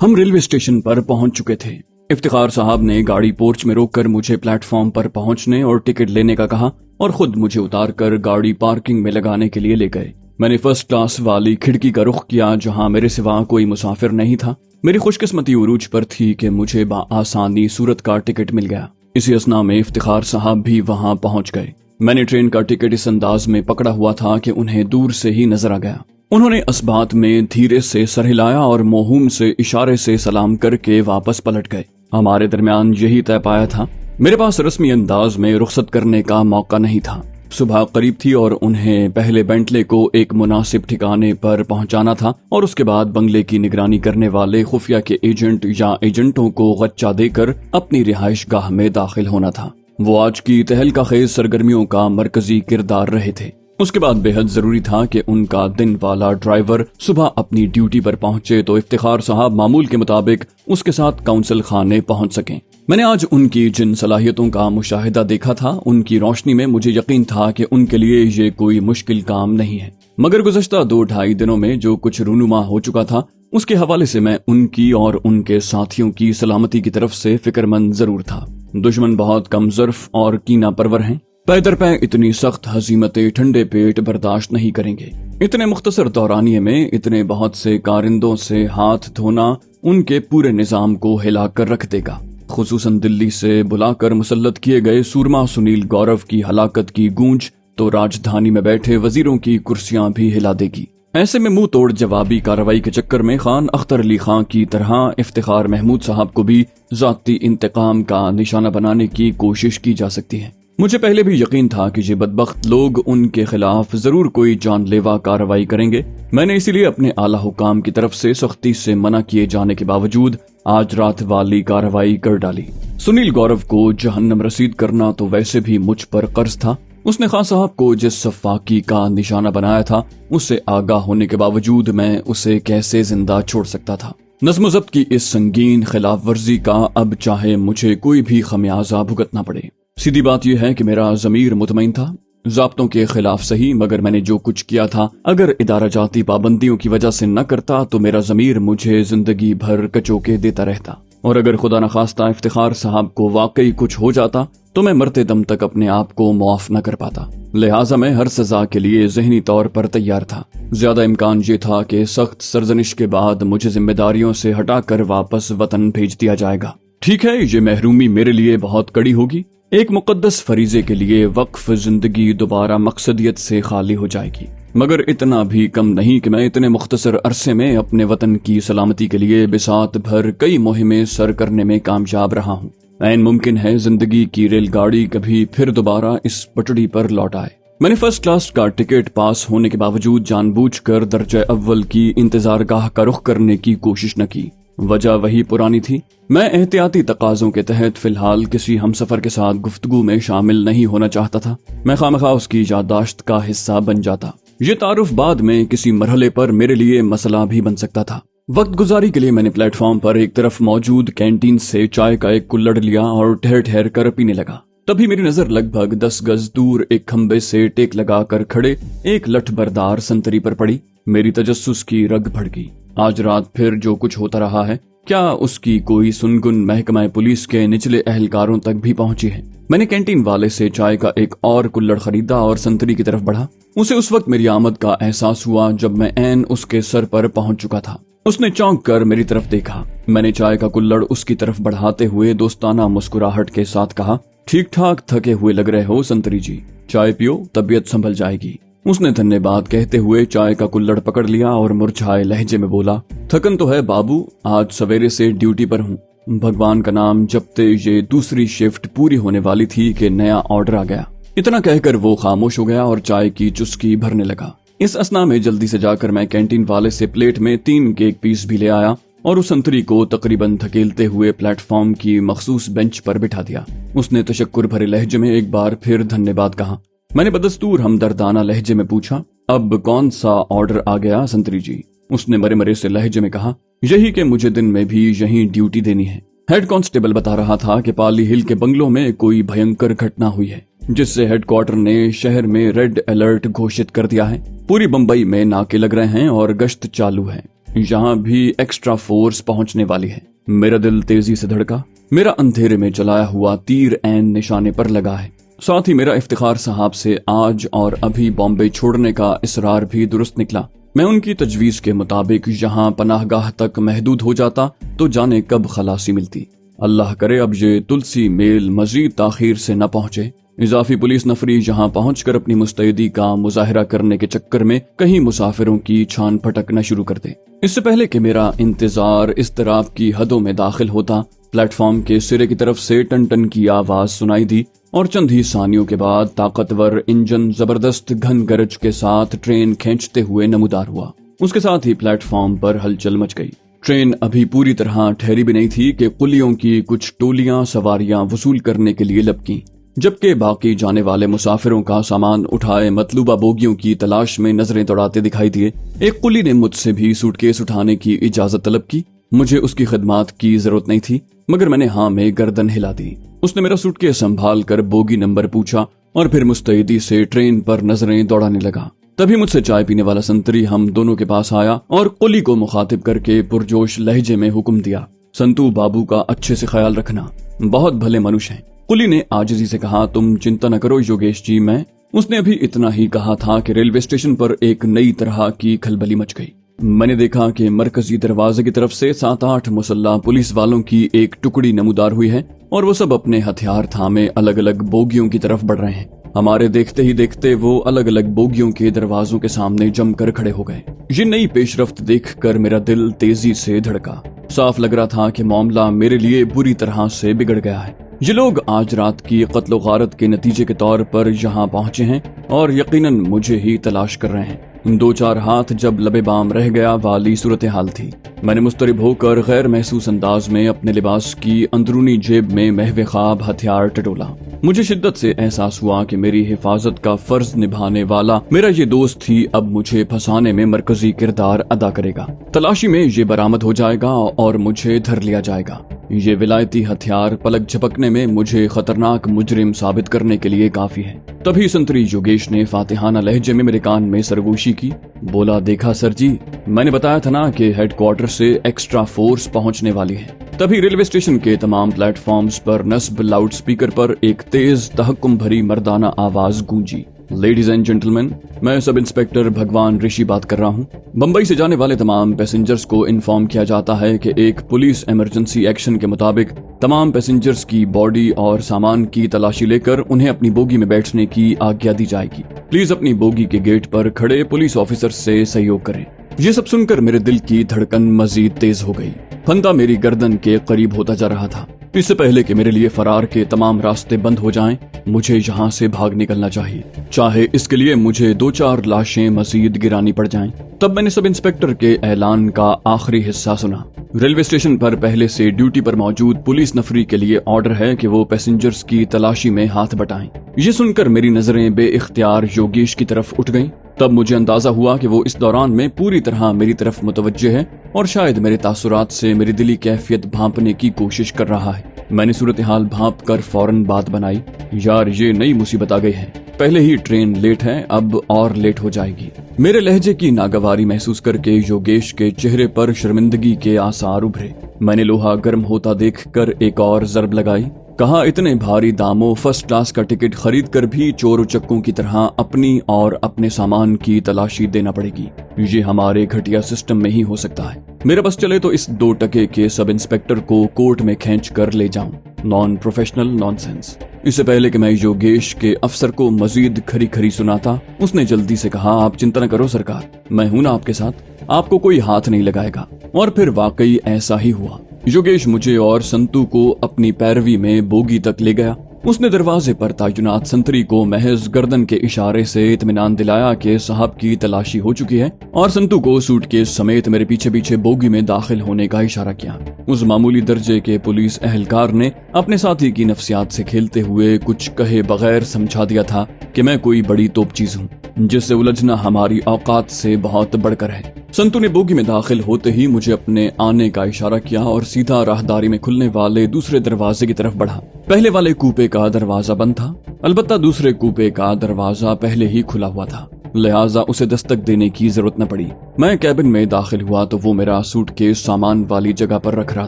हम railway station पर पहुंच चुके थे। इफ्तिखार साहब ने गाड़ी पोर्च में रोककर मुझे प्लेटफॉर्म पर पहुंचने और टिकट लेने का कहा और खुद मुझे उतारकर गाड़ी पार्किंग में लगाने के लिए ले गए। मैंने फर्स्ट क्लास वाली खिड़की का रुख किया जहां मेरे सिवा कोई मुसाफिर नहीं था। मेरी खुशकिस्मती उरूज पर थी कि मुझे आसानी सूरत का टिकट मिल गया। इसी असना में इफ्तिखार साहब भी वहां पहुंच गए। मैंने ट्रेन का टिकट इस अंदाज में पकड़ा हुआ था कि उन्हें दूर से ही नजर आ गया। उन्होंने असबात में धीरे से सर हिलाया और मोहूम से इशारे से सलाम करके वापस पलट गए। हमारे दरमियान यही तय पाया था। मेरे पास रस्मी अंदाज में रुखसत करने का मौका नहीं था। सुबह करीब थी और उन्हें पहले बेंटले को एक मुनासिब ठिकाने पर पहुंचाना था और उसके बाद बंगले की निगरानी करने वाले खुफिया के एजेंट या एजेंटों को गच्चा देकर अपनी रिहाइश गाह में दाखिल होना था। वो आज की तहलका खेज सरगर्मियों का मरकजी किरदार रहे थे। उसके बाद बेहद जरूरी था कि उनका दिन वाला ड्राइवर सुबह अपनी ड्यूटी पर पहुंचे तो इफ्तिखार साहब मामूल के मुताबिक उसके साथ काउंसिल खाने पहुंच सकें। मैंने आज उनकी जिन सलाहियतों का मुशाहिदा देखा था उनकी रोशनी में मुझे यकीन था कि उनके लिए ये कोई मुश्किल काम नहीं है। मगर गुज़श्ता 2-2.5 दिनों में जो कुछ रूनुमा हो चुका था उसके हवाले से मैं उनकी और उनके साथियों की सलामती की तरफ से फिक्रमंद जरूर था। दुश्मन बहुत कमजोर और कीना परवर हैं। पैदर पे इतनी सख्त हजीमतें ठंडे पेट बर्दाश्त नहीं करेंगे। इतने मुख्तसर दौरानिये में इतने बहुत से कारिंदों से हाथ धोना उनके पूरे निजाम को हिला कर रख देगा। खुसूसन दिल्ली से बुलाकर मुसल्लत किए गए सूरमा सुनील गौरव की हलाकत की गूंज तो राजधानी में बैठे वजीरों की कुर्सियां भी हिला देगी। ऐसे में मुंह तोड़ जवाबी कार्रवाई के चक्कर में खान अख्तर अली खां की तरह इफ्तिखार महमूद साहब को भी जाती इंतकाम का निशाना बनाने की कोशिश की जा सकती है। मुझे पहले भी यकीन था कि ये बदबख्त लोग उनके खिलाफ जरूर कोई जानलेवा कार्रवाई करेंगे। मैंने इसीलिए अपने आला हुकाम की तरफ से सख्ती से मना किए जाने के बावजूद आज रात वाली कार्रवाई कर डाली। सुनील गौरव को जहन्नम रसीद करना तो वैसे भी मुझ पर कर्ज था। उसने खान साहब को जिस सफाकी का निशाना बनाया था उससे आगाह होने के बावजूद मैं उसे कैसे जिंदा छोड़ सकता था। नज़्म ज़ब्त की इस संगीन खिलाफ वर्जी का अब चाहे मुझे कोई भी खमियाजा भुगतना पड़े। सीधी बात यह है कि मेरा ज़मीर मुतमईन था। ज़ाब्तों के खिलाफ सही, मगर मैंने जो कुछ किया था अगर इदारा जाती पाबंदियों की वजह से न करता तो मेरा ज़मीर मुझे जिंदगी भर कचोके देता रहता। और अगर खुदा न खास्ता इफ्तिखार साहब को वाकई कुछ हो जाता तो मैं मरते दम तक अपने आप को मुआफ न कर पाता। लिहाजा मैं हर सजा के लिए ज़हनी तौर पर तैयार था। ज्यादा इम्कान ये था कि सख्त सरजनिश के बाद मुझे जिम्मेदारियों से हटाकर वापस वतन भेज दिया जाएगा। ठीक है, ये महरूमी मेरे लिए बहुत कड़ी होगी। एक मुकद्दस फरीजे के लिए वक्फ जिंदगी दोबारा मकसदियत से खाली हो जाएगी, मगर इतना भी कम नहीं कि मैं इतने मुख्तसर अरसे में अपने वतन की सलामती के लिए बिसात भर कई मुहिमें सर करने में कामयाब रहा हूँ। ऐन मुमकिन है जिंदगी की रेलगाड़ी कभी फिर दोबारा इस पटड़ी पर लौट आए। मैंने फर्स्ट क्लास का टिकट पास होने के बावजूद जानबूझकर दर्जा अव्वल की इंतजारगाह का रुख करने की कोशिश न की। वजह वही पुरानी थी। मैं एहतियाती तकाजों के तहत फिलहाल किसी हमसफर के साथ गुफ्तगू में शामिल नहीं होना चाहता था। मैं खामखा उसकी याददाश्त का हिस्सा बन जाता। ये तारुफ बाद में किसी मरहले पर मेरे लिए मसला भी बन सकता था। वक्त गुजारी के लिए मैंने प्लेटफॉर्म पर एक तरफ मौजूद कैंटीन से चाय का एक कुल्लड़ लिया और ठहर ठहर कर पीने लगा। तभी मेरी नजर लगभग 10 गज दूर एक खंबे से टेक लगाकर खड़े एक लठबरदार संतरी पर पड़ी। मेरी तजस्सुस की रग भड़की। आज रात फिर जो कुछ होता रहा है, क्या उसकी कोई सुनगुन महकमा पुलिस के निचले अहलकारों तक भी पहुंची है? मैंने कैंटीन वाले से चाय का एक और कुल्लड़ खरीदा और संतरी की तरफ बढ़ा। उसे उस वक्त मेरी आमद का एहसास हुआ जब मैं ऐन उसके सर पर पहुंच चुका था। उसने चौंक कर मेरी तरफ देखा। मैंने चाय का कुल्लड़ उसकी तरफ बढ़ाते हुए दोस्ताना मुस्कुराहट के साथ कहा, ठीक ठाक थके हुए लग रहे हो संतरी जी, चाय पियो, तबीयत संभल जाएगी। उसने धन्यवाद कहते हुए चाय का कुल्लड़ पकड़ लिया और मुरझाए लहजे में बोला, थकन तो है बाबू, आज सवेरे से ड्यूटी पर हूँ। भगवान का नाम जपते ये दूसरी शिफ्ट पूरी होने वाली थी कि नया ऑर्डर आ गया। इतना कहकर वो खामोश हो गया और चाय की चुस्की भरने लगा। इस असना में जल्दी से जाकर मैं कैंटीन वाले से प्लेट में 3 केक पीस भी ले आया और उस संतरी को तकरीबन धकेलते हुए प्लेटफॉर्म की मखसूस बेंच पर बिठा दिया। उसने तशक्कुर भरे लहजे में एक बार फिर धन्यवाद कहा। मैंने बदस्तूर हमदर्दाना लहजे में पूछा, अब कौन सा ऑर्डर आ गया संतरी जी? उसने मरे मरे से लहजे में कहा, यही कि मुझे दिन में भी यहीं ड्यूटी देनी है। हेड कांस्टेबल बता रहा था कि पाली हिल के बंगलों में कोई भयंकर घटना हुई है, जिससे हेडक्वार्टर ने शहर में रेड अलर्ट घोषित कर दिया है। पूरी बंबई में नाके लग रहे हैं और गश्त चालू है। यहाँ भी एक्स्ट्रा फोर्स पहुंचने वाली है। मेरा दिल तेजी से धड़का। मेरा अंधेरे में चलाया हुआ तीर ऐन निशाने पर लगा है। साथ ही मेरा इफ्तिखार साहब से आज और अभी बॉम्बे छोड़ने का इसरार भी दुरुस्त निकला। मैं उनकी तजवीज के मुताबिक यहाँ पनाहगाह तक महदूद हो जाता तो जाने कब खलासी मिलती। अल्लाह करे अब ये तुलसी मेल मजीद ताखीर से न पहुंचे। इजाफी पुलिस नफरी यहाँ पहुंचकर अपनी मुस्तैदी का मुजाहिरा करने के चक्कर में कहीं मुसाफिरों की छान फटक न शुरू कर दे। इससे पहले कि मेरा इंतजार इस तरह की हदों में दाखिल होता, प्लेटफॉर्म के सिरे की तरफ से टन टन की आवाज सुनाई दी और चंद ही सानियों के बाद ताकतवर इंजन जबरदस्त घन गरज के साथ ट्रेन खींचते हुए नमूदार हुआ। उसके साथ ही प्लेटफॉर्म पर हलचल मच गई। ट्रेन अभी पूरी तरह ठहरी भी नहीं थी कि कुलियों की कुछ टोलियां सवारियां वसूल करने के लिए लपकीं, जबकि बाकी जाने वाले मुसाफिरों का सामान उठाए मतलूबा बोगियों की तलाश में नजरें दौड़ाते दिखाई दिए। एक कुली ने मुझसे भी सूटकेस उठाने की इजाजत तलब की। मुझे उसकी खिदमत की जरूरत नहीं थी, मगर मैंने हाँ में गर्दन हिला दी। उसने मेरा सूटकेस संभाल कर बोगी नंबर पूछा और फिर मुस्तैदी से ट्रेन पर नजरें दौड़ाने लगा। तभी मुझसे चाय पीने वाला संतरी हम दोनों के पास आया और कुली को मुखातिब करके पुरजोश लहजे में हुक्म दिया, संतू बाबू का अच्छे से ख्याल रखना, बहुत भले मनुष्य हैं। कुली ने आजिजी से कहा, तुम चिंता न करो योगेश जी, मैं। उसने अभी इतना ही कहा था कि रेलवे स्टेशन पर एक नई तरह की खलबली मच गई। मैंने देखा कि मरकजी दरवाजे की तरफ से 7-8 मुसल्ला पुलिस वालों की एक टुकड़ी नमूदार हुई है और वो सब अपने हथियार थामे अलग अलग बोगियों की तरफ बढ़ रहे हैं। हमारे देखते ही देखते वो अलग अलग बोगियों के दरवाजों के सामने जमकर खड़े हो गए। ये नई पेशरफ्त देखकर मेरा दिल तेजी से धड़का। साफ लग रहा था कि मामला मेरे लिए बुरी तरह से बिगड़ गया है। ये लोग आज रात की कत्लो गारत के नतीजे के तौर पर यहाँ पहुंचे हैं और यकीनन मुझे ही तलाश कर रहे हैं। 2-4 हाथ जब लबे बाम रह गया वाली सूरत हाल थी। मैंने मुस्तरिब होकर गैर महसूस अंदाज में अपने लिबास की अंदरूनी जेब में महवे ख्वाब हथियार टटोला। मुझे शिद्दत से एहसास हुआ कि मेरी हिफाजत का फर्ज निभाने वाला मेरा ये दोस्त ही अब मुझे फंसाने में मरकजी किरदार अदा करेगा। तलाशी में ये बरामद हो जाएगा और मुझे धर लिया जाएगा। ये विलायती हथियार पलक झपकने में मुझे खतरनाक मुजरिम साबित करने के लिए काफी है। तभी संतरी योगेश ने फातिहाना लहजे में मेरे कान में सरगोशी की। बोला, देखा सर जी, मैंने बताया था ना कि हेडक्वार्टर से एक्स्ट्रा फोर्स पहुंचने वाली है। तभी रेलवे स्टेशन के तमाम प्लेटफॉर्म्स पर नस्ब लाउड स्पीकर पर एक तेज तहक्कुम भरी मर्दाना आवाज गूंजी। लेडीज एंड जेंटलमैन, मैं सब इंस्पेक्टर भगवान ऋषि बात कर रहा हूँ। बम्बई से जाने वाले तमाम पैसेंजर्स को इन्फॉर्म किया जाता है कि एक पुलिस इमरजेंसी एक्शन के मुताबिक तमाम पैसेंजर्स की बॉडी और सामान की तलाशी लेकर उन्हें अपनी बोगी में बैठने की आज्ञा दी जाएगी। प्लीज अपनी बोगी के गेट पर खड़े पुलिस ऑफिसर से सहयोग करें। ये सब सुनकर मेरे दिल की धड़कन मजीद तेज हो गई। फंदा मेरी गर्दन के करीब होता जा रहा था। इससे पहले कि मेरे लिए फरार के तमाम रास्ते बंद हो जाएं, मुझे यहाँ से भाग निकलना चाहिए, चाहे इसके लिए मुझे 2-4 लाशें मजीद गिरानी पड़ जाएं। तब मैंने सब इंस्पेक्टर के ऐलान का आखिरी हिस्सा सुना। रेलवे स्टेशन पर पहले से ड्यूटी पर मौजूद पुलिस नफरी के लिए ऑर्डर है कि वो पैसेंजर्स की तलाशी में हाथ बटाएं। ये सुनकर मेरी नजरें बेइख्तियार योगेश की तरफ उठ गईं। तब मुझे अंदाजा हुआ कि वो इस दौरान में पूरी तरह मेरी तरफ मुतवज्जे है और शायद मेरे तासुरात से मेरी दिली कैफियत भांपने की कोशिश कर रहा है। मैंने सूरत हाल भांप कर फौरन बात बनाई, यार ये नई मुसीबत आ गई है। पहले ही ट्रेन लेट है, अब और लेट हो जाएगी। मेरे लहजे की नागवारी महसूस करके योगेश के चेहरे पर शर्मिंदगी के आसार उभरे। मैंने लोहा गर्म होता देखकर एक और जरब लगाई। कहा, इतने भारी दामों फर्स्ट क्लास का टिकट खरीद कर भी चोर उचक्कों की तरह अपनी और अपने सामान की तलाशी देना पड़ेगी। ये हमारे घटिया सिस्टम में ही हो सकता है। मेरा बस चले तो इस 2 टके के सब इंस्पेक्टर को कोर्ट में खींच कर ले जाऊं। Non professional nonsense. इससे पहले कि मैं योगेश के अफसर को मजीद खरी खरी सुनाता, उसने जल्दी से कहा, आप चिंता न करो सरकार, मैं हूं ना आपके साथ, आपको कोई हाथ नहीं लगाएगा। और फिर वाकई ऐसा ही हुआ। योगेश मुझे और संतू को अपनी पैरवी में बोगी तक ले गया। उसने दरवाजे पर तैनात संतरी को महज गर्दन के इशारे से इत्मीनान दिलाया कि साहब की तलाशी हो चुकी है और संतू को सूटकेस समेत मेरे पीछे पीछे बोगी में दाखिल होने का इशारा किया। उस मामूली दर्जे के पुलिस एहलकार ने अपने साथी की नफ्सियात से खेलते हुए कुछ कहे बगैर समझा दिया था कि मैं कोई बड़ी तोप चीज हूँ जिससे उलझना हमारी औकात से बहुत बढ़कर है। संतू ने बोगी में दाखिल होते ही मुझे अपने आने का इशारा किया और सीधा राहदारी में खुलने वाले दूसरे दरवाजे की तरफ बढ़ा। पहले वाले कूपे का दरवाजा बंद था, अलबत्ता दूसरे कूपे का दरवाजा पहले ही खुला हुआ था। लिहाजा उसे दस्तक देने की जरूरत न पड़ी। मैं कैबिन में दाखिल हुआ तो वो मेरा सूटकेस सामान वाली जगह पर रख रहा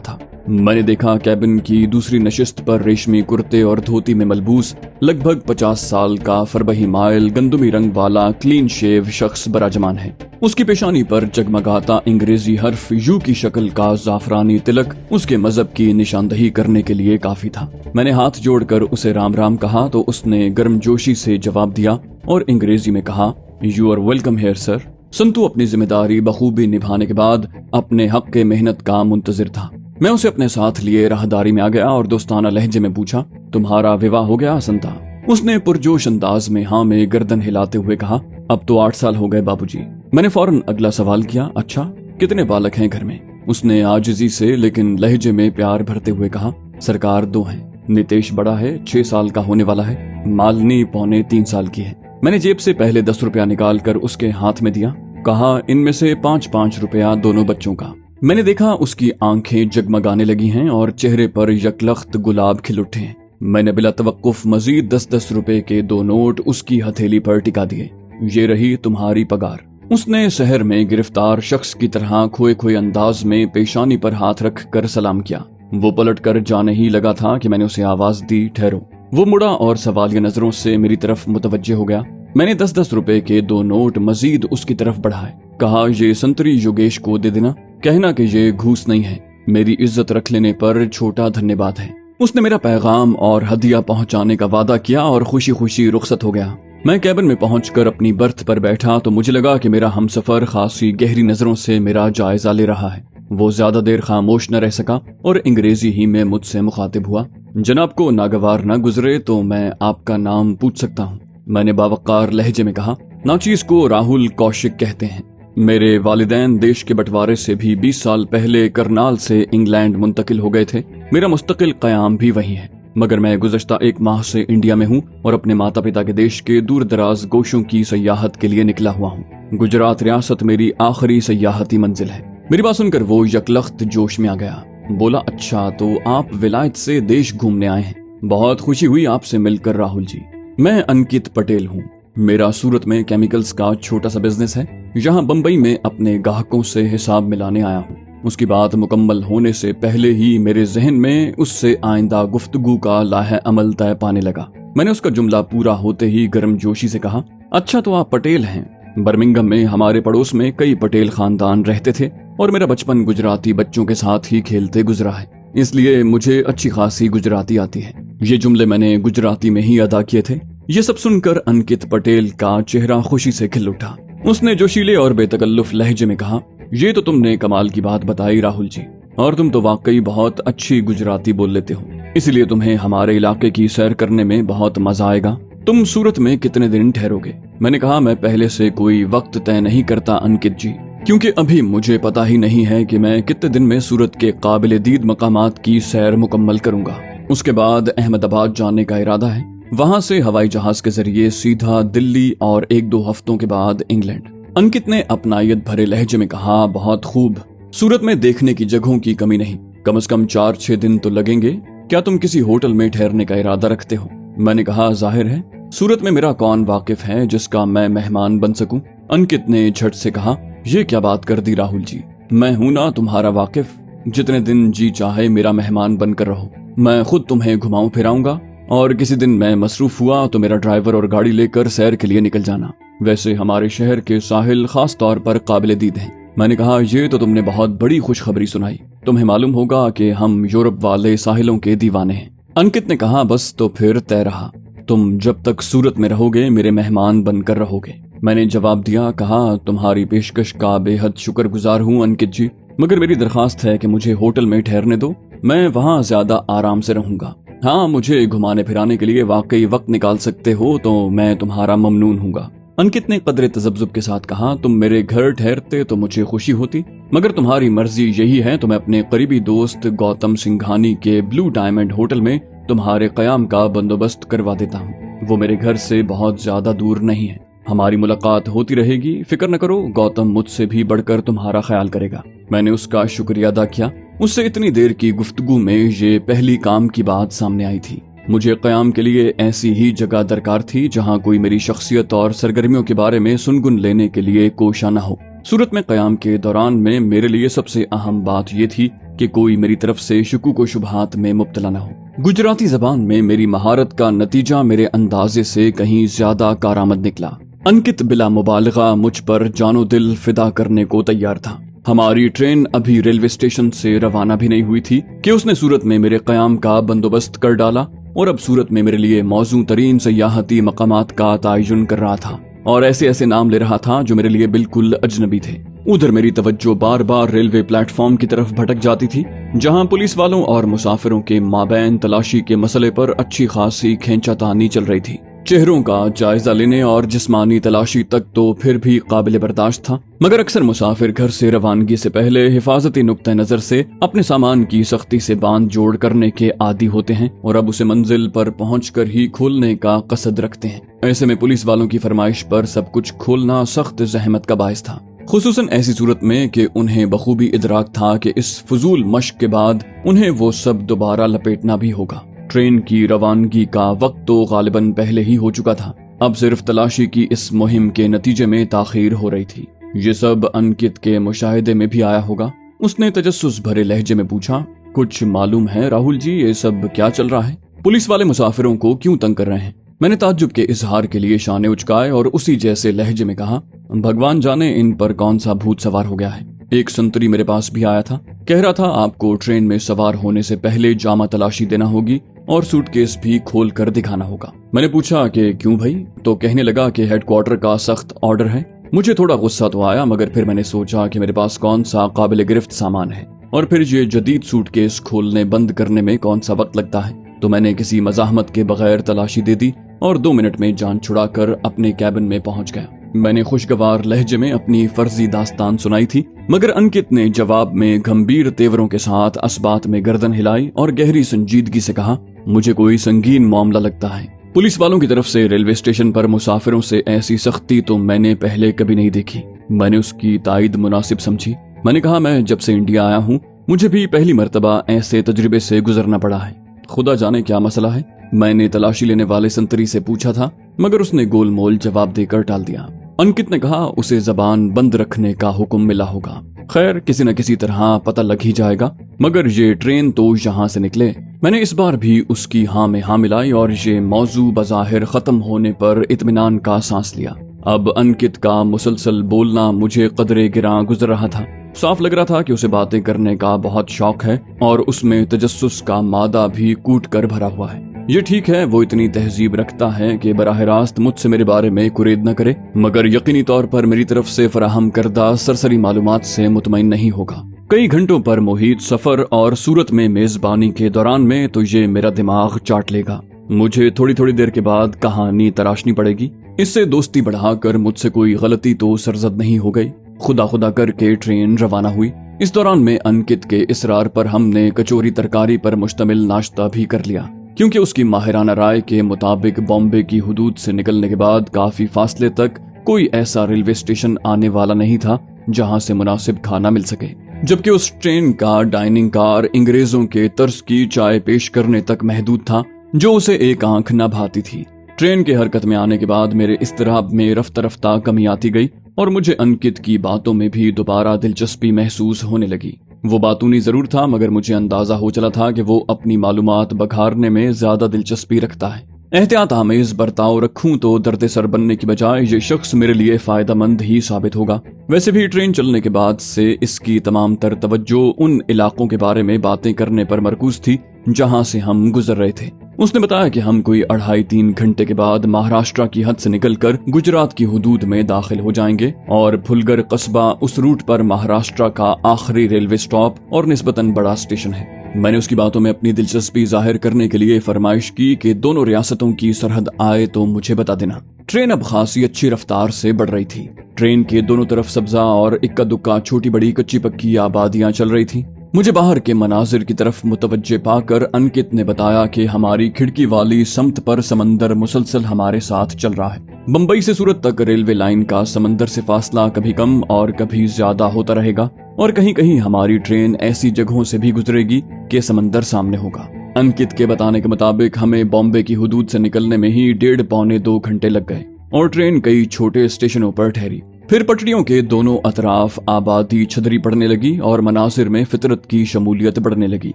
था। मैंने देखा कैबिन की दूसरी नशिस्त पर रेशमी कुर्ते और धोती में मलबूस लगभग 50 साल का फरबही माइल गंदुमी रंग वाला क्लीन शेव शख्स बराजमान है। उसकी पेशानी पर जगमगाता अंग्रेजी हर्फ यू की शक्ल का जाफरानी तिलक उसके मजहब की निशानदही करने के लिए काफी था। मैंने हाथ जोड़कर उसे राम राम कहा तो उसने गर्मजोशी से जवाब दिया और अंग्रेजी में कहा, you are welcome here sir. Santu अपनी जिम्मेदारी बखूबी निभाने के बाद अपने हक के मेहनत का मुंतजिर था। मैं उसे अपने साथ लिए राहदारी में आ गया और दोस्ताना लहजे में पूछा, तुम्हारा विवाह हो गया संता? उसने पुरजोश अंदाज में हाँ में गर्दन हिलाते हुए कहा, अब तो 8 साल हो गए बाबूजी। मैंने फौरन अगला सवाल किया, अच्छा कितने बालक हैं घर में? उसने आजिजी से लेकिन लहजे में प्यार भरते हुए कहा, सरकार 2 हैं। नितेश बड़ा है, 6 साल का होने वाला है। मालिनी पौने 3 साल की है। मैंने जेब से पहले 10 रुपया निकाल कर उसके हाथ में दिया, कहा इनमें से 5-5 रुपया दोनों बच्चों का। मैंने देखा उसकी आंखें जगमगाने लगी हैं और चेहरे पर यकलख्त गुलाब खिल उठे हैं। मैंने बिला तवक्कुफ मजीद 10-10 रुपए के 2 नोट उसकी हथेली पर टिका दिए। ये रही तुम्हारी पगार। उसने शहर में गिरफ्तार शख्स की तरह खोए खोए अंदाज में पेशानी पर हाथ रख कर सलाम किया। वो पलट कर जाने ही लगा था कि मैंने उसे आवाज दी, ठहरो। वो मुड़ा और सवालिया नजरों से मेरी तरफ मुतवज्जे हो गया। मैंने 10-10 रुपए के 2 नोट मजीद उसकी तरफ बढ़ाए। कहा, ये संतरी योगेश को दे देना, कहना कि ये घूस नहीं है। मेरी इज्जत रख लेने पर छोटा धन्यवाद है। उसने मेरा पैगाम और हदिया पहुंचाने का वादा किया और खुशी खुशी रुखसत हो गया। मैं कैबिन में पहुंचकर अपनी बर्थ पर बैठा तो मुझे लगा कि मेरा हमसफर खासी गहरी नजरों से मेरा जायजा ले रहा है। वो ज्यादा देर खामोश न रह सका और अंग्रेजी ही में मुझसे मुखातिब हुआ, जनाब को नागवार न गुजरे तो मैं आपका नाम पूछ सकता हूँ? मैंने बावकार लहजे में कहा, नाचीज को राहुल कौशिक कहते हैं। मेरे वालिदैन देश के बंटवारे से भी 20 साल पहले करनाल से इंग्लैंड मुंतकिल हो गए थे। मेरा मुस्तकिल कयाम भी वही है, मगर मैं गुज़श्ता 1 माह से इंडिया में हूँ और अपने माता पिता के देश के दूर दराज गोशों की सयाहत के लिए निकला हुआ हूँ। गुजरात रियासत मेरी आखिरी सयाहती मंजिल है। मेरी बात सुनकर वो यकलख्त जोश में आ गया। बोला, अच्छा तो आप विलायत से देश घूमने आए हैं? बहुत खुशी हुई आपसे मिलकर राहुल जी। मैं अंकित पटेल हूँ। मेरा सूरत में केमिकल्स का छोटा सा बिजनेस है। यहाँ बम्बई में अपने ग्राहकों से हिसाब मिलाने आया हूँ। उसकी बात मुकम्मल होने से पहले ही मेरे जहन में उससे आइंदा गुफ्तगू का लाहे अमल तय पाने लगा। मैंने उसका जुमला पूरा होते ही गर्मजोशी से कहा, अच्छा तो आप पटेल हैं। बर्मिंघम में हमारे पड़ोस में कई पटेल खानदान रहते थे और मेरा बचपन गुजराती बच्चों के साथ ही खेलते गुजरा है, इसलिए मुझे अच्छी खासी गुजराती आती है। ये जुमले मैंने गुजराती में ही अदा किए थे। ये सब सुनकर अंकित पटेल का चेहरा खुशी से खिल उठा। उसने जोशीले और बेतकल्लुफ लहजे में कहा, ये तो तुमने कमाल की बात बताई राहुल जी, और तुम तो वाकई बहुत अच्छी गुजराती बोल लेते हो, इसलिए तुम्हें हमारे इलाके की सैर करने में बहुत मजा आएगा। तुम सूरत में कितने दिन ठहरोगे? मैंने कहा, मैं पहले से कोई वक्त तय नहीं करता अंकित जी, क्योंकि अभी मुझे पता ही नहीं है कि मैं कितने दिन में सूरत के काबिल दीद मकामात की सैर मुकम्मल करूंगा। उसके बाद अहमदाबाद जाने का इरादा है, वहां से हवाई जहाज के जरिए सीधा दिल्ली और 1-2 हफ्तों के बाद इंग्लैंड। अंकित ने अपनायत भरे लहजे में कहा, बहुत खूब। सूरत में देखने की जगहों की कमी नहीं, कम से कम 4-6 दिन तो लगेंगे। क्या तुम किसी होटल में ठहरने का इरादा रखते हो? मैंने कहा, जाहिर है, सूरत में मेरा कौन वाकिफ है जिसका मैं मेहमान बन सकूं? अंकित ने झट से कहा, ये क्या बात कर दी राहुल जी, मैं हूं ना तुम्हारा वाकिफ। जितने दिन जी चाहे मेरा मेहमान बनकर रहो, मैं खुद तुम्हें घुमाऊं फिराऊंगा, और किसी दिन मैं मसरूफ हुआ तो मेरा ड्राइवर और गाड़ी लेकर सैर के लिए निकल जाना। वैसे हमारे शहर के साहिल खास तौर पर काबिल दीद हैं। मैंने कहा, ये तो तुमने बहुत बड़ी खुशखबरी सुनाई। तुम्हें मालूम होगा कि हम यूरोप वाले साहिलों के दीवाने हैं। अंकित ने कहा, बस तो फिर तय रहा, तुम जब तक सूरत में रहोगे मेरे मेहमान बनकर रहोगे। मैंने जवाब दिया, कहा, तुम्हारी पेशकश का बेहद शुक्रगुजार हूँ अंकित जी, मगर मेरी दरखास्त है कि मुझे होटल में ठहरने दो, मैं वहाँ ज्यादा आराम से रहूंगा। हाँ, मुझे घुमाने फिराने के लिए वाकई वक्त निकाल सकते हो तो मैं तुम्हारा ममनून हूँगा। अंकित ने कदरे तजब्जुब के साथ कहा, तुम मेरे घर ठहरते तो मुझे खुशी होती, मगर तुम्हारी मर्जी यही है तो मैं अपने करीबी दोस्त गौतम सिंघानी के ब्लू डायमंड होटल में तुम्हारे कयाम का बंदोबस्त करवा देता हूँ। वो मेरे घर से बहुत ज्यादा दूर नहीं है, हमारी मुलाकात होती रहेगी, फिक्र न करो। गौतम मुझसे भी बढ़कर तुम्हारा ख्याल करेगा। मैंने उसका शुक्रिया अदा किया। उससे इतनी देर की गुफ्तगू में ये पहली काम की बात सामने आई थी। मुझे क़याम के लिए ऐसी ही जगह दरकार थी जहां कोई मेरी शख्सियत और सरगर्मियों के बारे में सुनगुन लेने के लिए कोशा न हो। सूरत में क़याम के दौरान में मेरे लिए सबसे अहम बात यह थी कि कोई मेरी तरफ से शुकूक व शुबहात में मुब्तला न हो। गुजराती जबान में मेरी महारत का नतीजा मेरे अंदाजे से कहीं ज्यादा कारआमद निकला। अंकित बिला मुबालगा मुझ पर जानो दिल फिदा करने को तैयार था। हमारी ट्रेन अभी रेलवे स्टेशन से रवाना भी नहीं हुई थी कि उसने सूरत में मेरे क़याम का बंदोबस्त कर डाला और अब सूरत में मेरे लिए मौजू तरीन सयाहती मकामात का तयन कर रहा था और ऐसे ऐसे नाम ले रहा था जो मेरे लिए बिल्कुल अजनबी थे। उधर मेरी तवज्जो बार बार रेलवे प्लेटफॉर्म की तरफ भटक जाती थी, जहां पुलिस वालों और मुसाफिरों के माबैन तलाशी के मसले पर अच्छी खासी खींचातानी चल रही थी। चेहरों का जायजा लेने और जिस्मानी तलाशी तक तो फिर भी काबिल बर्दाश्त था, मगर अक्सर मुसाफिर घर से रवानगी से पहले हिफाजती नुक्ता नजर से अपने सामान की सख्ती से बांध जोड़ करने के आदी होते हैं और अब उसे मंजिल पर पहुंचकर ही खोलने का कसद रखते हैं। ऐसे में पुलिस वालों की फरमाइश पर सब कुछ खोलना सख्त जहमत का बायस था, खुसूसन ऐसी सूरत में कि उन्हें बखूबी इदराक था कि इस फजूल मश्क के बाद उन्हें वो सब दोबारा लपेटना भी होगा। ट्रेन की रवानगी का वक्त तो गालिबन पहले ही हो चुका था, अब सिर्फ तलाशी की इस मुहिम के नतीजे में ताखीर हो रही थी। ये सब अंकित के मुशाहिदे में भी आया होगा। उसने तजस्सुस भरे लहजे में पूछा, कुछ मालूम है राहुल जी, ये सब क्या चल रहा है? पुलिस वाले मुसाफिरों को क्यों तंग कर रहे हैं? मैंने ताज्जुब के इजहार के लिए शाने उचकाए और उसी जैसे लहजे में कहा, भगवान जाने इन पर कौन सा भूत सवार हो गया है। एक संतरी मेरे पास भी आया था, कह रहा था आपको ट्रेन में सवार होने से पहले जामा तलाशी देना होगी और सूटकेस भी खोल कर दिखाना होगा। मैंने पूछा कि क्यों भाई? तो कहने लगा कि हेडक्वार्टर का सख्त ऑर्डर है। मुझे थोड़ा गुस्सा तो आया, मगर फिर मैंने सोचा कि मेरे पास कौन सा काबिल गिरफ्त सामान है और फिर ये जदीद सूटकेस खोलने बंद करने में कौन सा वक्त लगता है। तो मैंने किसी मजाहमत के बगैर तलाशी दे दी और 2 मिनट में जान छुड़ाकर अपने कैबिन में पहुंच गया। मैंने खुशगवार लहजे में अपनी फर्जी दास्तान सुनाई थी, मगर अंकित ने जवाब में गंभीर तेवरों के साथ असबात में गर्दन हिलाई और गहरी संजीदगी से कहा, मुझे कोई संगीन मामला लगता है। पुलिस वालों की तरफ से रेलवे स्टेशन पर मुसाफिरों से ऐसी सख्ती तो मैंने पहले कभी नहीं देखी। मैंने उसकी तायद मुनासिब समझी। मैंने कहा, मैं जब से इंडिया आया हूँ मुझे भी पहली मर्तबा ऐसे तजुर्बे से गुजरना पड़ा है। खुदा जाने क्या मसला है। मैंने तलाशी लेने वाले संतरी से पूछा था, मगर उसने गोलमोल जवाब देकर टाल दिया। अंकित ने कहा, उसे जबान बंद रखने का हुक्म मिला होगा। खैर, किसी न किसी तरह पता लग ही जाएगा, मगर ये ट्रेन तो यहाँ से निकले। मैंने इस बार भी उसकी हाँ में हाँ मिलाई और ये मौजू बज़ाहिर खत्म होने पर इत्मीनान का सांस लिया। अब अंकित का मुसलसल बोलना मुझे कदरे गिरां गुजर रहा था। साफ लग रहा था कि उसे बातें करने का बहुत शौक है और उसमें तजस्सुस का मादा भी कूट कर भरा हुआ है। ये ठीक है, वो इतनी तहजीब रखता है कि बराह रास्त मुझसे मेरे बारे में कुरेद न करे, मगर यकीनी तौर पर मेरी तरफ से फराहम करदा सरसरी मालूमात से मुतमईन नहीं होगा। कई घंटों पर मुहित सफर और सूरत में मेजबानी के दौरान में तो ये मेरा दिमाग चाट लेगा। मुझे थोड़ी थोड़ी देर के बाद कहानी तराशनी पड़ेगी। इससे दोस्ती बढ़ाकर मुझसे कोई गलती तो सरजद नहीं हो गई। खुदा खुदा करके ट्रेन रवाना हुई। इस दौरान में अंकित के इसरार पर हमने कचौरी तरकारी पर मुश्तमिल नाश्ता भी कर लिया, क्योंकि उसकी माहिराना राय के मुताबिक बॉम्बे की हुदूद से निकलने के बाद काफी फासले तक कोई ऐसा रेलवे स्टेशन आने वाला नहीं था जहां से मुनासिब खाना मिल सके, जबकि उस ट्रेन का डाइनिंग कार अंग्रेजों के तर्ज की चाय पेश करने तक महदूद था, जो उसे एक आंख न भाती थी। ट्रेन के हरकत में आने के बाद मेरे इस्तराब में रफ्ता रफ्ता कमी आती गई और मुझे अंकित की बातों में भी दोबारा दिलचस्पी महसूस होने लगी। वो बातूनी जरूर था, मगर मुझे अंदाजा हो चला था कि वो अपनी मालूमात बखारने में ज्यादा दिलचस्पी रखता है। एहतियात आमेज बर्ताव रखूं तो दर्द सर बनने की बजाय ये शख्स मेरे लिए फायदेमंद ही साबित होगा। वैसे भी ट्रेन चलने के बाद से इसकी तमाम तर तवज्जो उन इलाकों के बारे में बातें करने पर मरकूज थी जहां से हम गुजर रहे थे। उसने बताया कि हम कोई 2.5-3 घंटे के बाद महाराष्ट्र की हद से निकलकर गुजरात की हुदूद में दाखिल हो जाएंगे और फुलगर कस्बा उस रूट पर महाराष्ट्र का आखिरी रेलवे स्टॉप और निस्बतन बड़ा स्टेशन है। मैंने उसकी बातों में अपनी दिलचस्पी जाहिर करने के लिए फरमाइश की कि दोनों रियासतों की सरहद आए तो मुझे बता देना। ट्रेन अब खासी अच्छी रफ्तार से बढ़ रही थी। ट्रेन के दोनों तरफ सब्जा और इक्का दुक्का छोटी बड़ी कच्ची पक्की आबादियां चल रही थी। मुझे बाहर के मनाजिर की तरफ मुतवज्जे पाकर अंकित ने बताया कि हमारी खिड़की वाली समत पर समंदर मुसलसल हमारे साथ चल रहा है। बंबई से सूरत तक रेलवे लाइन का समंदर से फासला कभी कम और कभी ज्यादा होता रहेगा और कहीं कहीं हमारी ट्रेन ऐसी जगहों से भी गुजरेगी कि समंदर सामने होगा। अंकित के बताने के मुताबिक हमें बॉम्बे की हुदूद से निकलने में ही 1.5-2 घंटे लग गए और ट्रेन कई छोटे स्टेशनों पर ठहरी। फिर पटरियों के दोनों अतराफ आबादी छदरी पड़ने लगी और मनासिर में फितरत की शमूलियत बढ़ने लगी।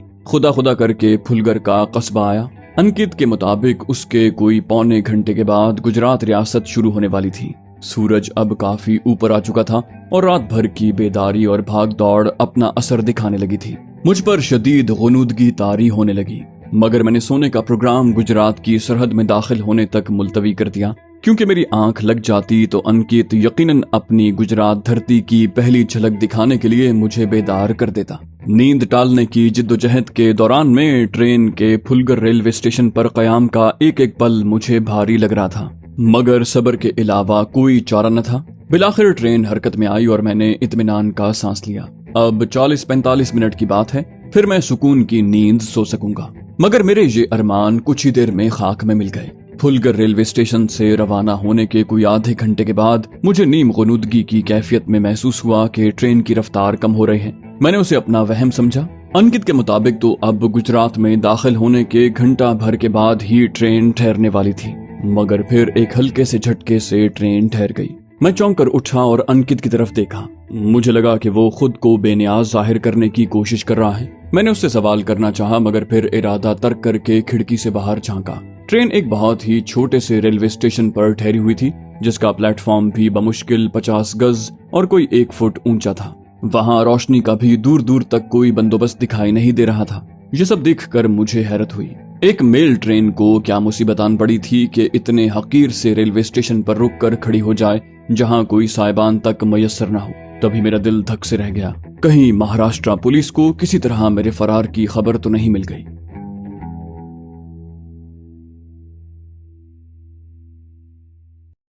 खुदा खुदा करके फुलगर का कस्बा आया। अंकित के मुताबिक उसके कोई 1.25 घंटे के बाद गुजरात रियासत शुरू होने वाली थी। सूरज अब काफी ऊपर आ चुका था और रात भर की बेदारी और भाग दौड़ अपना असर दिखाने लगी थी। मुझ पर शदीद गुनूदगी तारी होने लगी, मगर मैंने सोने का प्रोग्राम गुजरात की सरहद में दाखिल होने तक मुलतवी कर दिया, क्योंकि मेरी आंख लग जाती तो अंकित यकीनन अपनी गुजरात धरती की पहली झलक दिखाने के लिए मुझे बेदार कर देता। नींद टालने की जिद्दोजहद के दौरान में ट्रेन के फुलगर रेलवे स्टेशन पर कयाम का एक एक पल मुझे भारी लग रहा था, मगर सब्र के अलावा कोई चारा न था। बिलाखिर ट्रेन हरकत में आई और मैंने इत्मीनान का सांस लिया। अब 40-45 मिनट की बात है, फिर मैं सुकून की नींद सो सकूंगा। मगर मेरे ये अरमान कुछ ही देर में खाक में मिल गए। फुलगर रेलवे स्टेशन से रवाना होने के कोई आधे घंटे के बाद मुझे नीम गुनूदगी की कैफियत में महसूस हुआ कि ट्रेन की रफ्तार कम हो रही है। मैंने उसे अपना वहम समझा। अंकित के मुताबिक तो अब गुजरात में दाखिल होने के घंटा भर के बाद ही ट्रेन ठहरने वाली थी, मगर फिर एक हल्के से झटके से ट्रेन ठहर गई। मैं चौंक कर उठा और अंकित की तरफ देखा। मुझे लगा कि वो खुद को बेनियाज जाहिर करने की कोशिश कर रहा है। मैंने उससे सवाल करना चाहा, मगर फिर इरादा तर्क करके खिड़की से बाहर झांका। ट्रेन एक बहुत ही छोटे से रेलवे स्टेशन पर ठहरी हुई थी, जिसका प्लेटफॉर्म भी बमुश्किल 50 गज और कोई 1 फुट ऊंचा था। वहां रोशनी का भी दूर दूर तक कोई बंदोबस्त दिखाई नहीं दे रहा था। ये सब देखकर मुझे हैरत हुई। एक मेल ट्रेन को क्या मुसीबत आन पड़ी थी कि इतने हकीर से रेलवे स्टेशन पर रुक कर खड़ी हो जाए जहां कोई साइबान तक मयसर न हो। तभी मेरा दिल धक से रह गया। कहीं महाराष्ट्र पुलिस को किसी तरह मेरे फरार की खबर तो नहीं मिल गई।